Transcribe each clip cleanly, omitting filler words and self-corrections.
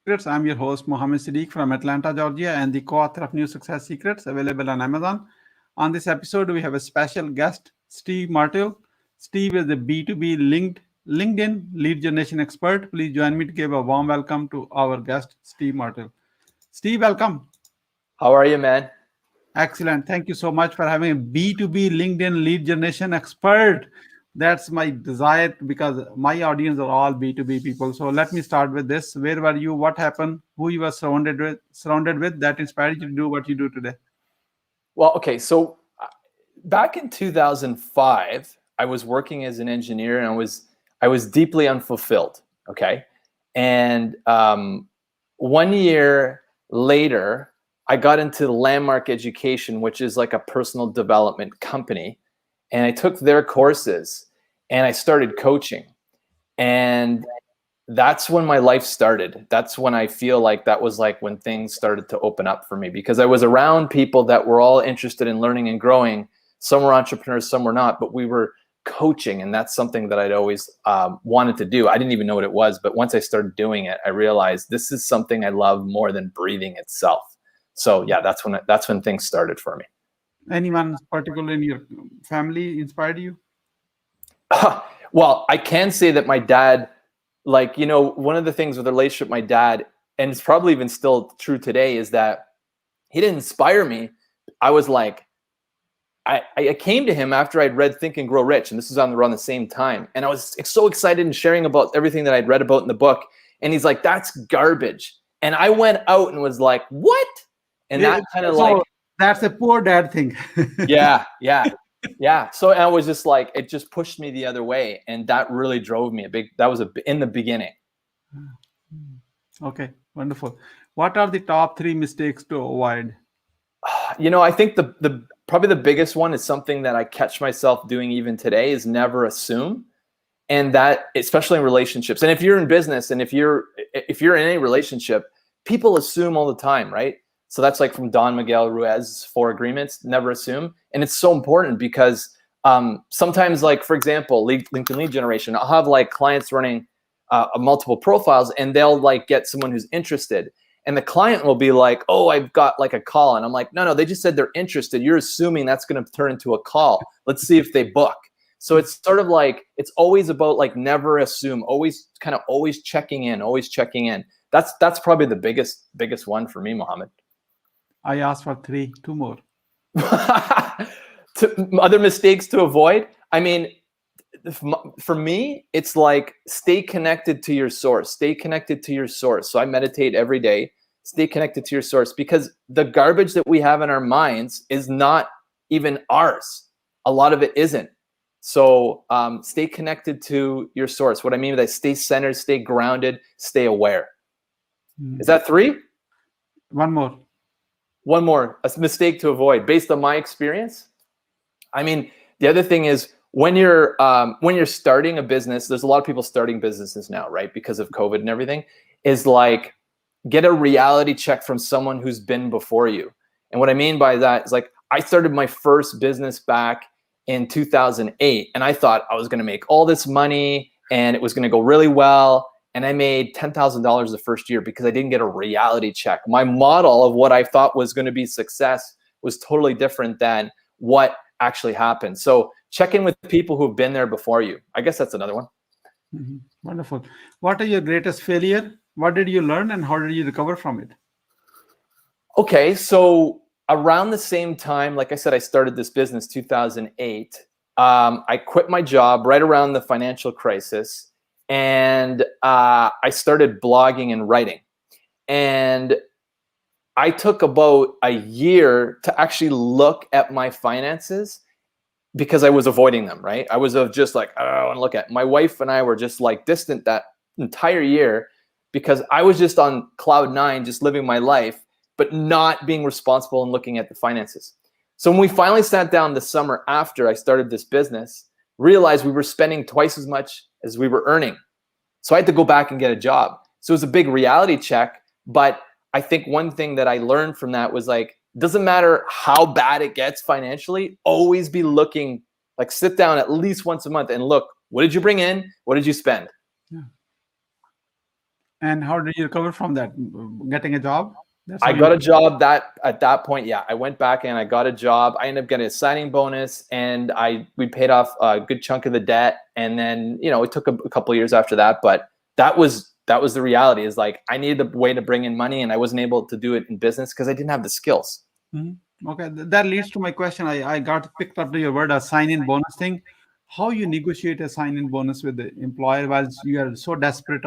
Secrets. I'm your host, Mohammed Siddique from Atlanta, Georgia, and the co-author of New Success Secrets, available on Amazon. On this episode, we have a special guest, Steve Martile. Steve is the B2B LinkedIn lead generation expert. Please join me to give a warm welcome to our guest, Steve Martile. Steve, welcome. How are you, man? Excellent. Thank you so much for having a B2B LinkedIn lead generation expert. That's my desire because my audience are all B2B people. So let me start with this. Where were you? What happened? Who you were surrounded with that inspired you to do what you do today? Well, okay. So back in 2005, I was working as an engineer, and I was deeply unfulfilled. Okay, and 1 year later, I got into Landmark Education, which is like a personal development company, and I took their courses, and I started coaching, and that's when my life started. That's when I feel like that was like when things started to open up for me, because I was around people that were all interested in learning and growing. Some were entrepreneurs, some were not, but we were coaching, and that's something that I'd always wanted to do. I didn't even know what it was, but once I started doing it, I realized this is something I love more than breathing itself. So yeah, that's when things started for me. Anyone particular in your family inspired you? Well, I can say that my dad, like, one of the things with the relationship with my dad, and it's probably even still true today, is that he didn't inspire me. I was like, I came to him after I'd read Think and Grow Rich, and this was around the same time. And I was so excited and sharing about everything that I'd read about in the book. And he's like, that's garbage. And I went out and was like, what? And that kind of like, that's a poor dad thing. yeah. So I was just like, it just pushed me the other way. And that really drove me in the beginning. Okay, wonderful. What are the top 3 mistakes to avoid? I think the probably the biggest one is something that I catch myself doing even today, is never assume. And that, especially in relationships, and if you're in business, and if you're in a relationship, people assume all the time, right? So that's like from Don Miguel Ruiz's 4 Agreements, never assume. And it's so important because sometimes, like, for example, LinkedIn lead generation, I'll have like clients running multiple profiles, and they'll like get someone who's interested. And the client will be like, oh, I've got like a call. And I'm like, no, they just said they're interested. You're assuming that's going to turn into a call. Let's see if they book. So it's sort of like, it's always about like never assume, always checking in. That's probably the biggest one for me, Mohammed. I asked for 3, 2 more. Other mistakes to avoid. I mean, for me, it's like stay connected to your source. So I meditate every day. Stay connected to your source, because the garbage that we have in our minds is not even ours. A lot of it isn't. So stay connected to your source. What I mean by that, stay centered, stay grounded, stay aware. Is that 3? One more. A mistake to avoid based on my experience. I mean, the other thing is, when you're starting a business, there's a lot of people starting businesses now, right? Because of COVID and everything, is like, get a reality check from someone who's been before you. And what I mean by that is, like, I started my first business back in 2008, and I thought I was going to make all this money and it was going to go really well. And I made $10,000 the first year because I didn't get a reality check. My model of what I thought was going to be success was totally different than what actually happened. So check in with people who've been there before you. I guess that's another one. Mm-hmm. Wonderful. What are your greatest failure? What did you learn, and how did you recover from it? Okay, so around the same time, like I said, I started this business 2008. I quit my job right around the financial crisis, and I started blogging and writing. And I took about a year to actually look at my finances, because I was avoiding them, right? I was just like, I don't want to look at. My wife and I were just like distant that entire year, because I was just on cloud 9, just living my life, but not being responsible and looking at the finances. So when we finally sat down the summer after I started this business, realized we were spending twice as much as we were earning. So I had to go back and get a job. So it was a big reality check. But I think one thing that I learned from that was, like, doesn't matter how bad it gets financially, always be looking, like, sit down at least once a month and look, what did you bring in? What did you spend? Yeah. And how did you recover from that? Getting a job? That's how I you. got a job that at that point, yeah, I went back and I got a job. I ended up getting a signing bonus, and we paid off a good chunk of the debt. And then, you know, it took a couple of years after that, but that was the reality. Is like I needed a way to bring in money, and I wasn't able to do it in business because I didn't have the skills. Okay, that leads to my question. I got picked up to your word, a sign-in bonus thing. How you negotiate a sign-in bonus with the employer while you are so desperate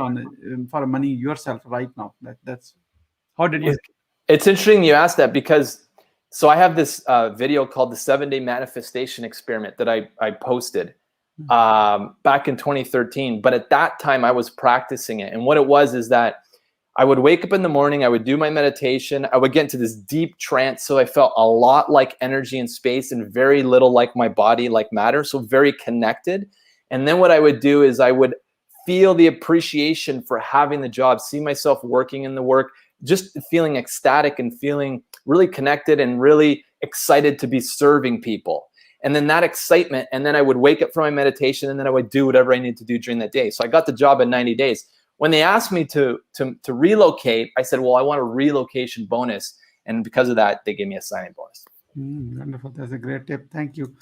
for money yourself right now? That's how did you? It's interesting you asked that, because so I have this video called the 7-Day Manifestation Experiment that I posted back in 2013. But at that time I was practicing it. And what it was is that I would wake up in the morning, I would do my meditation, I would get into this deep trance. So I felt a lot like energy and space and very little like my body, like matter. So very connected. And then what I would do is I would feel the appreciation for having the job, see myself working in the work, just feeling ecstatic and feeling really connected and really excited to be serving people. And then that excitement, and then I would wake up from my meditation, and then I would do whatever I needed to do during that day. So I got the job in 90 days. When they asked me to relocate, I said, well, I want a relocation bonus. And because of that, they gave me a signing bonus. Wonderful. That's a great tip. Thank you.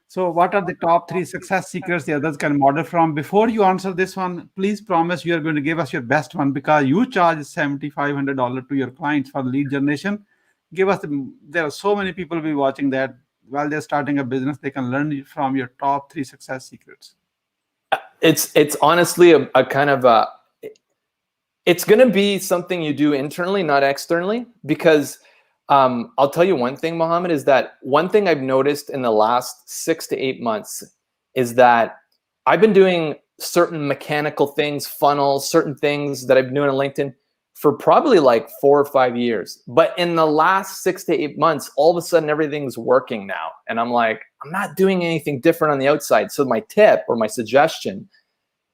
So what are the top 3 success secrets the others can model from? Before you answer this one, please promise you are going to give us your best one, because you charge $7,500 to your clients for lead generation. Give us there are so many people will be watching that while they're starting a business, they can learn from your top 3 success secrets. It's honestly a kind of a, it's going to be something you do internally, not externally, because I'll tell you one thing, Mohammed, is that one thing I've noticed in the last 6 to 8 months is that I've been doing certain mechanical things, funnels, certain things that I've been doing on LinkedIn for probably like 4 or 5 years. But in the last 6 to 8 months, all of a sudden everything's working now. And I'm like, I'm not doing anything different on the outside. So my tip or my suggestion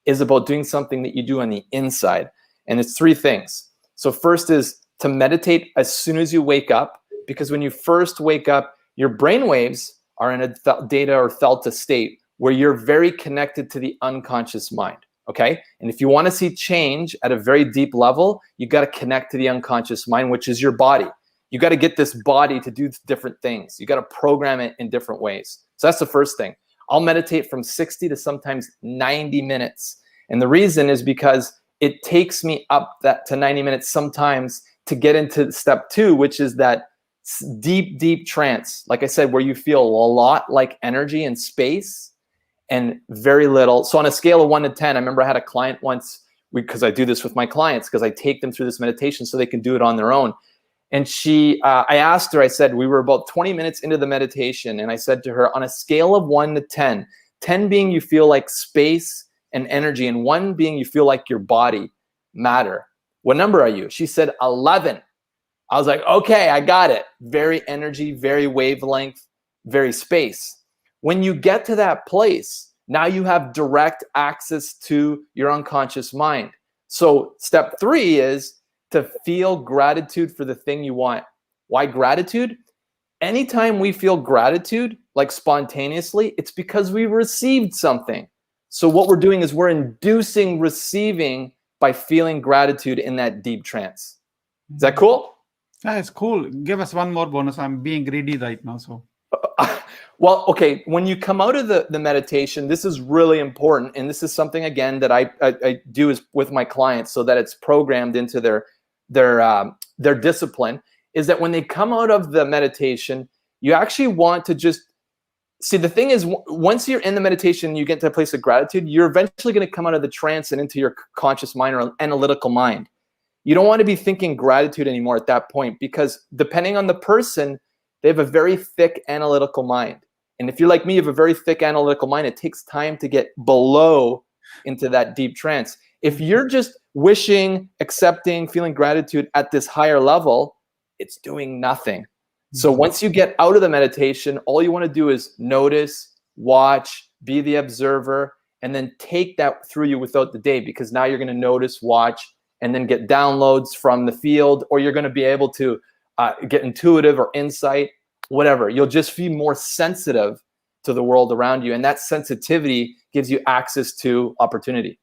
is about doing something that you do on the inside. And it's 3 things. So first is to meditate as soon as you wake up, because when you first wake up, your brain waves are in a theta or delta state where you're very connected to the unconscious mind. Okay. And if you want to see change at a very deep level, you got to connect to the unconscious mind, which is your body. You got to get this body to do different things. You got to program it in different ways. So that's the first thing. I'll meditate from 60 to sometimes 90 minutes. And the reason is because it takes me up to 90 minutes sometimes to get into step 2, which is that deep, deep trance. Like I said, where you feel a lot like energy and space and very little. So on a scale of 1 to 10, I remember I had a client once, because I do this with my clients, because I take them through this meditation so they can do it on their own. And I asked her, I said, we were about 20 minutes into the meditation, and I said to her, on a scale of 1 to 10, 10 being you feel like space and energy, and 1 being you feel like your body, matter, what number are you? She said 11. I was like, okay, I got it. Very energy, very wavelength, very space. When you get to that place, now you have direct access to your unconscious mind. So step 3 is to feel gratitude for the thing you want. Why gratitude? Anytime we feel gratitude, like spontaneously, it's because we received something. So what we're doing is we're inducing receiving by feeling gratitude in that deep trance. Is that cool? That's cool. Give us one more bonus. I'm being greedy right now. So, well, okay. When you come out of the meditation, this is really important. And this is something, again, that I do is with my clients so that it's programmed into their discipline, is that when they come out of the meditation, you actually want to just see, the thing is, once you're in the meditation, you get to a place of gratitude, you're eventually going to come out of the trance and into your conscious mind or analytical mind. You don't want to be thinking gratitude anymore at that point, because depending on the person, they have a very thick analytical mind. And if you're like me, you have a very thick analytical mind, it takes time to get below into that deep trance. If you're just wishing, accepting, feeling gratitude at this higher level, it's doing nothing. So once you get out of the meditation, all you want to do is notice, watch, be the observer, and then take that through you without the day, because now you're going to notice, watch, and then get downloads from the field, or you're going to be able to get intuitive or insight, whatever. You'll just be more sensitive to the world around you. And that sensitivity gives you access to opportunity.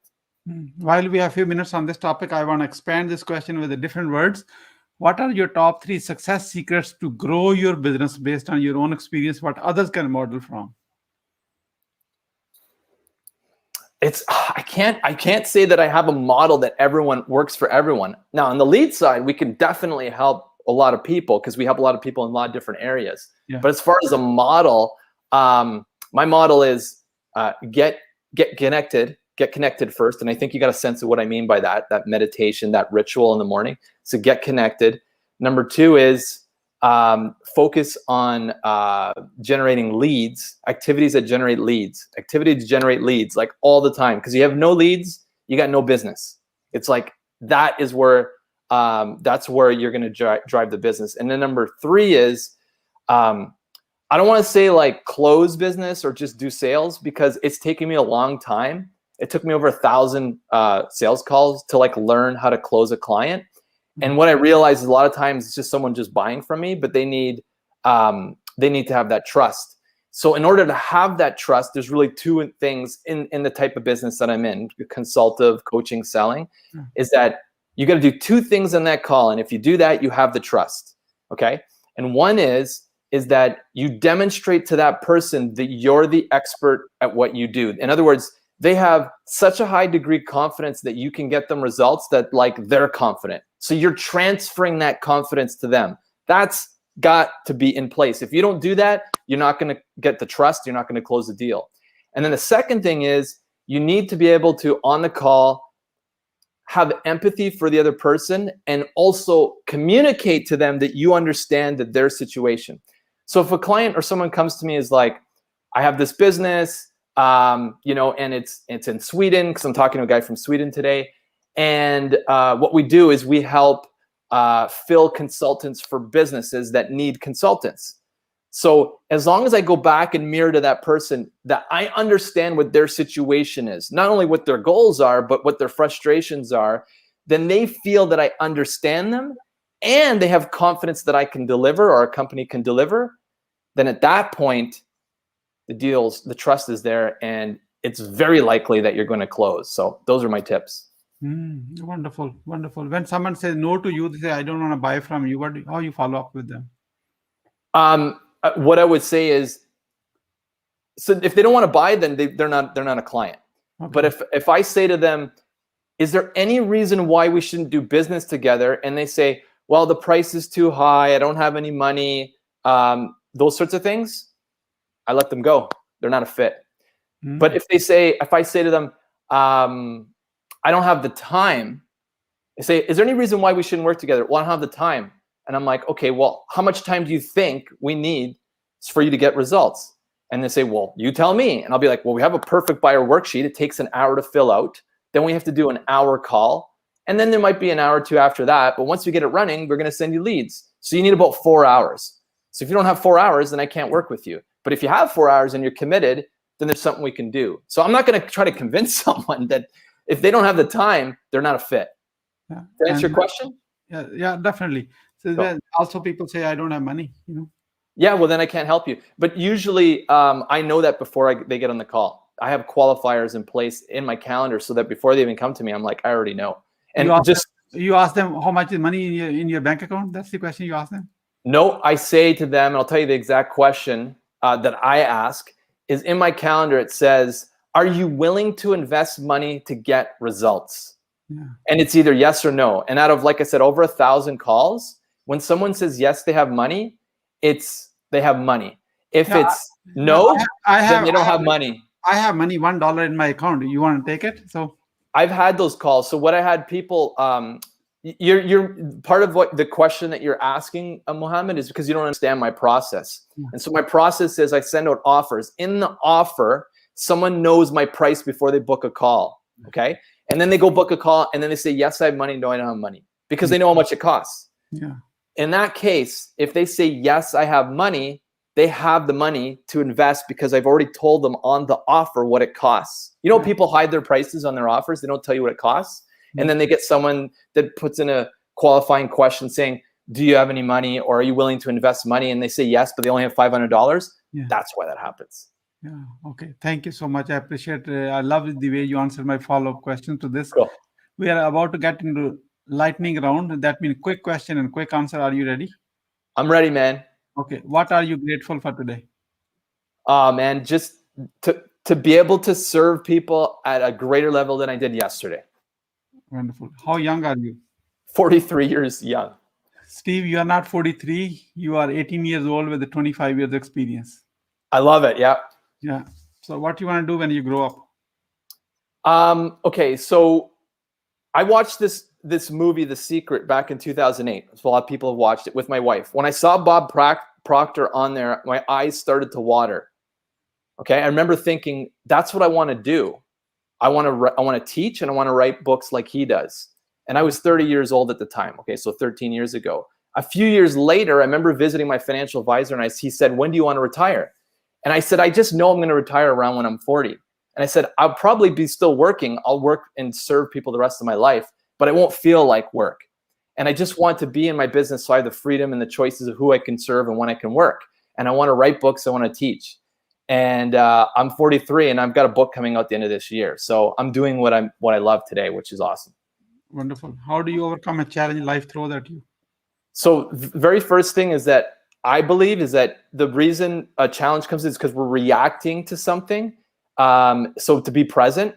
While we have a few minutes on this topic, I want to expand this question with the different words. What are your top 3 success secrets to grow your business based on your own experience, what others can model from? I can't say that I have a model that everyone works for everyone. Now, on the lead side, we can definitely help a lot of people because we help a lot of people in a lot of different areas. Yeah. But as far as a model, my model is get connected first. And I think you got a sense of what I mean by that meditation, that ritual in the morning. So get connected. Number 2 is focus on generating leads, activities that generate leads, like all the time. Because you have no leads, you got no business. It's like that is where that's where you're going to drive the business. And then number 3 is I don't want to say like close business or just do sales, because it's taken me a long time. It took me over 1,000 sales calls to like learn how to close a client. And what I realized is a lot of times it's just someone just buying from me, but they need to have that trust. So in order to have that trust, there's really 2 things in the type of business that I'm in, consultative, coaching, selling, is that you got to do 2 things in that call. And if you do that, you have the trust. Okay. And one is that you demonstrate to that person that you're the expert at what you do. In other words, they have such a high degree of confidence that you can get them results that like they're confident. So you're transferring that confidence to them. That's got to be in place. If you don't do that, you're not going to get the trust. You're not going to close the deal. And then the second thing is you need to be able to, on the call, have empathy for the other person and also communicate to them that you understand that their situation. So if a client or someone comes to me is like, I have this business, and it's in Sweden, because I'm talking to a guy from Sweden today. And what we do is we help fill consultants for businesses that need consultants. So as long as I go back and mirror to that person, that I understand what their situation is, not only what their goals are, but what their frustrations are, then they feel that I understand them and they have confidence that I can deliver or a company can deliver. Then at that point, the trust is there, and it's very likely that you're going to close. So those are my tips. Wonderful. When someone says no to you, they say, I don't want to buy from you. How you follow up with them? What I would say is, so if they don't want to buy, then they're not a client. Okay. But if I say to them, is there any reason why we shouldn't do business together? And they say, well, the price is too high. I don't have any money. Those sorts of things, I let them go. They're not a fit. But if I say to them, I don't have the time, they say, is there any reason why we shouldn't work together? Well, I don't have the time. And I'm like, okay, well, how much time do you think we need for you to get results? And they say, well, you tell me. And I'll be like, well, we have a perfect buyer worksheet. It takes an hour to fill out. Then we have to do an hour call. And then there might be an hour or 2 after that. But once we get it running, we're going to send you leads. So you need about 4 hours. So if you don't have 4 hours, then I can't work with you. But if you have 4 hours and you're committed, then there's something we can do. So I'm not going to try to convince someone that if they don't have the time, they're not a fit. Yeah. Did I answer your question? Yeah, definitely. So then also people say, I don't have money, Yeah, well, then I can't help you. But usually I know that before they get on the call. I have qualifiers in place in my calendar so that before they even come to me, I'm like, I already know. And you ask them how much is money in your bank account? That's the question you ask them? No, I say to them, and I'll tell you the exact question that I ask is in my calendar. It says, are you willing to invest money to get results? Yeah. And it's either yes or no. And out of, like I said, over 1,000 calls, when someone says yes, they have money, they have money. If it's no, then they don't have money. I have money, $1 in my account. You want to take it? So I've had those calls. So what I had people, you're part of what the question that you're asking, Mohammed, is because you don't understand my process. Yeah. And so my process is I send out offers. In the offer, someone knows my price before they book a call. Okay. And then they go book a call and then they say, yes, I have money. No, I don't have money, because they know how much it costs. Yeah. In that case, if they say, yes, I have money, they have the money to invest because I've already told them on the offer what it costs. You know, people hide their prices on their offers. They don't tell you what it costs. And then they get someone that puts in a qualifying question saying, do you have any money, or are you willing to invest money? And they say yes, but they only have $500. Yeah. That's why that happens. Yeah. Okay. Thank you so much. I appreciate. I love the way you answered my follow-up question to this. Cool. We are about to get into lightning round. That means quick question and quick answer. Are you ready? I'm ready, man. Okay. What are you grateful for today? Man, just to be able to serve people at a greater level than I did yesterday. Wonderful. How young are you? 43 years young. Steve, you are not 43. You are 18 years old with a 25 years experience. I love it. Yeah. Yeah. So what you want to do when you grow up? Okay, so I watched this movie, The Secret, back in 2008. So a lot of people have watched it with my wife. When I saw Bob Proctor on there, my eyes started to water. Okay, I remember thinking, that's what I want to do. I want to teach and I want to write books like he does. And I was 30 years old at the time. Okay, so 13 years ago. A few years later, I remember visiting my financial advisor and he said, when do you want to retire? And I said, I just know I'm going to retire around when I'm 40. And I said, I'll probably be still working. I'll work and serve people the rest of my life, but it won't feel like work. And I just want to be in my business so I have the freedom and the choices of who I can serve and when I can work. And I want to write books. I want to teach. And I'm 43 and I've got a book coming out at the end of this year. So I'm doing what I love today, which is awesome. Wonderful. How do you overcome a challenge life throws at you? So the very first thing is that I believe is that the reason a challenge comes is because we're reacting to something. So to be present,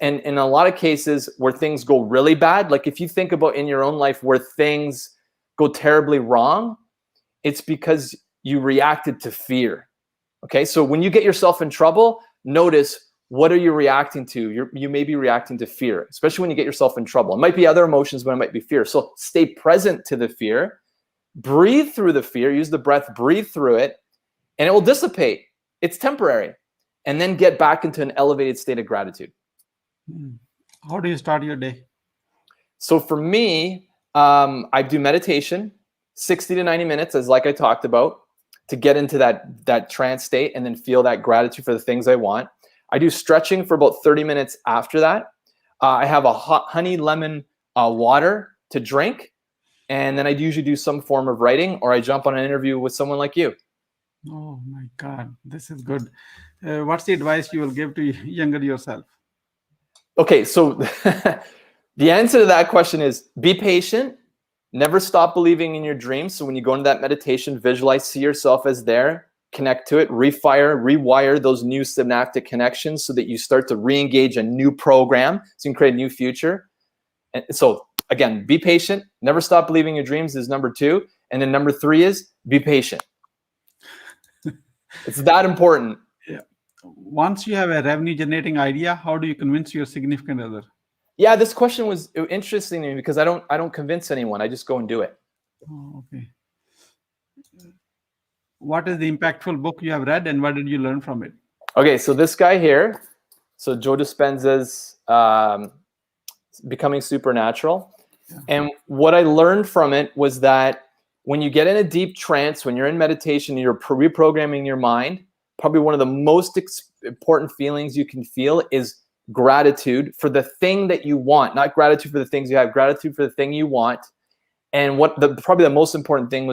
and in a lot of cases where things go really bad, like if you think about in your own life where things go terribly wrong, it's because you reacted to fear. Okay, so when you get yourself in trouble, notice what are you reacting to? You may be reacting to fear, especially when you get yourself in trouble. It might be other emotions, but it might be fear. So stay present to the fear, breathe through the fear, use the breath, breathe through it, and it will dissipate. It's temporary. And then get back into an elevated state of gratitude. How do you start your day? So for me, I do meditation, 60 to 90 minutes, as like I talked about, to get into that trance state and then feel that gratitude for the things I want. I do stretching for about 30 minutes after that. I have a hot honey lemon water to drink. And then I usually do some form of writing or I jump on an interview with someone like you. Oh my God, this is good. What's the advice you will give to younger yourself? Okay, so the answer to that question is be patient. Never stop believing in your dreams. So when you go into that meditation, visualize, see yourself as there, connect to it, rewire those new synaptic connections so that you start to re-engage a new program so you can create a new future. And so again, be patient. Never stop believing your dreams is number 2. And then number 3 is be patient. It's that important. Yeah. Once you have a revenue generating idea, how do you convince your significant other? Yeah, this question was interesting to me because I don't convince anyone. I just go and do it. Oh, okay. What is the impactful book you have read and what did you learn from it? Okay, so this guy here, so Joe Dispenza's Becoming Supernatural. Yeah. And what I learned from it was that when you get in a deep trance, when you're in meditation, you're reprogramming your mind, probably one of the most important feelings you can feel is gratitude for the thing that you want, not gratitude for the things you have, gratitude for the thing you want. And probably the most important thing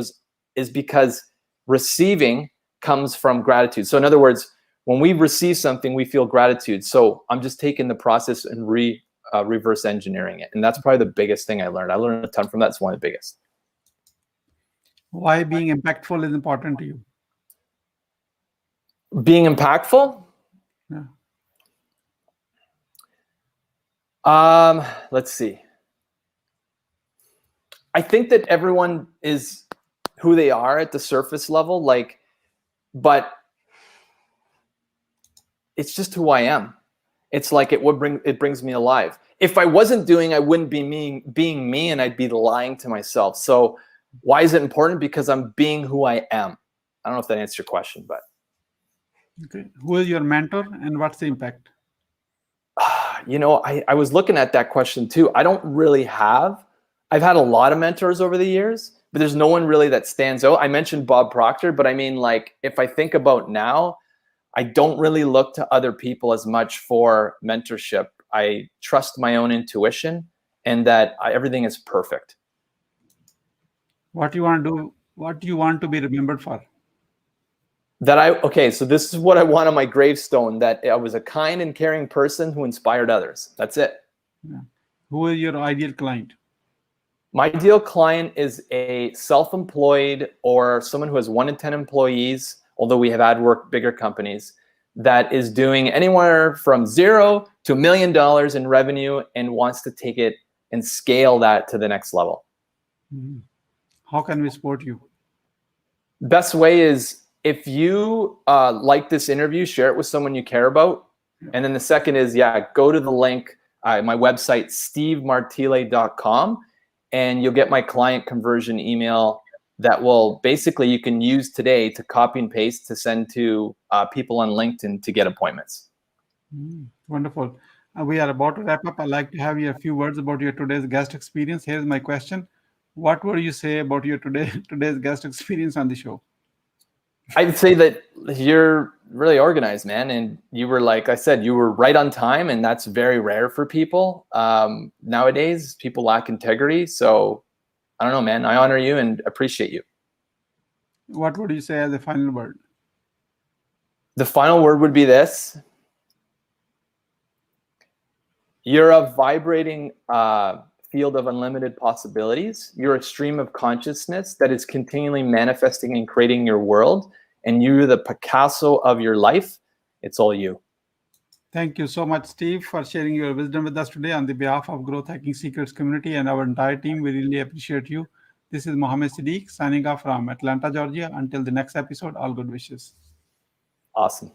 is because receiving comes from gratitude. So in other words, when we receive something, we feel gratitude. So I'm just taking the process and reverse engineering it. And that's probably the biggest thing I learned. I learned a ton from that. It's one of the biggest. Why being impactful is important to you? Being impactful? Yeah. Let's see. I think that everyone is who they are at the surface level, but it's just who I am. It's like it brings me alive. If I wasn't doing, I wouldn't be being me, and I'd be lying to myself. So why is it important? Because I'm being who I am. I don't know if that answers your question, but. Okay. Who is your mentor and what's the impact? You know, I was looking at that question too. I don't really have. I've had a lot of mentors over the years, but there's no one really that stands out. I mentioned Bob Proctor, but I mean, like, if I think about now, I don't really look to other people as much for mentorship. I trust my own intuition and that everything is perfect. What do you want to do? What do you want to be remembered for? Okay, so this is what I want on my gravestone, that I was a kind and caring person who inspired others. That's it. Yeah. Who is your ideal client? My ideal client is a self-employed or someone who has 1 to 10 employees, although we have had work bigger companies, that is doing anywhere from 0 to $1 million in revenue and wants to take it and scale that to the next level. Mhm. How can we support you? Best way is, if you like this interview, share it with someone you care about. And then the second is, go to the link, my website, stevemartile.com, and you'll get my client conversion email that will basically, you can use today to copy and paste to send to people on LinkedIn to get appointments. Wonderful. We are about to wrap up. I'd like to have you a few words about your today's guest experience. Here's my question. What would you say about your today's guest experience on the show? I'd say that you're really organized, man. And you were, like I said, you were right on time, and that's very rare for people. Nowadays, people lack integrity. So I don't know, man. I honor you and appreciate you. What would you say as a final word? The final word would be this. You're a vibrating field of unlimited possibilities. You're a stream of consciousness that is continually manifesting and creating your world. And you're the Picasso of your life. It's all you. Thank you so much, Steve, for sharing your wisdom with us today. On the behalf of Growth Hacking Secrets community and our entire team, we really appreciate you. This is Mohammed Siddique signing off from Atlanta, Georgia. Until the next episode, all good wishes. Awesome.